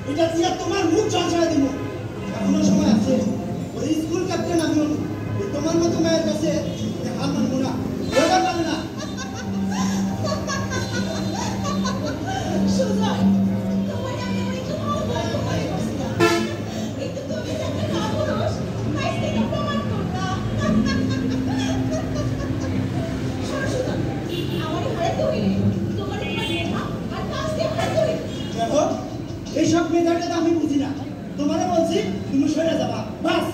এটা দিয়ে তোমার মুখ ঝাঁঝাড়া দিব এখনো সময় আছে ওই স্কুল ক্যাপ্টেন আমি তোমার মতো মেয়ের কাছে হার মানবো না ওটা পারে না এইসব মেধাটা আমি বুঝি না তোমারে বলছি তুমি সরে যাবা বাস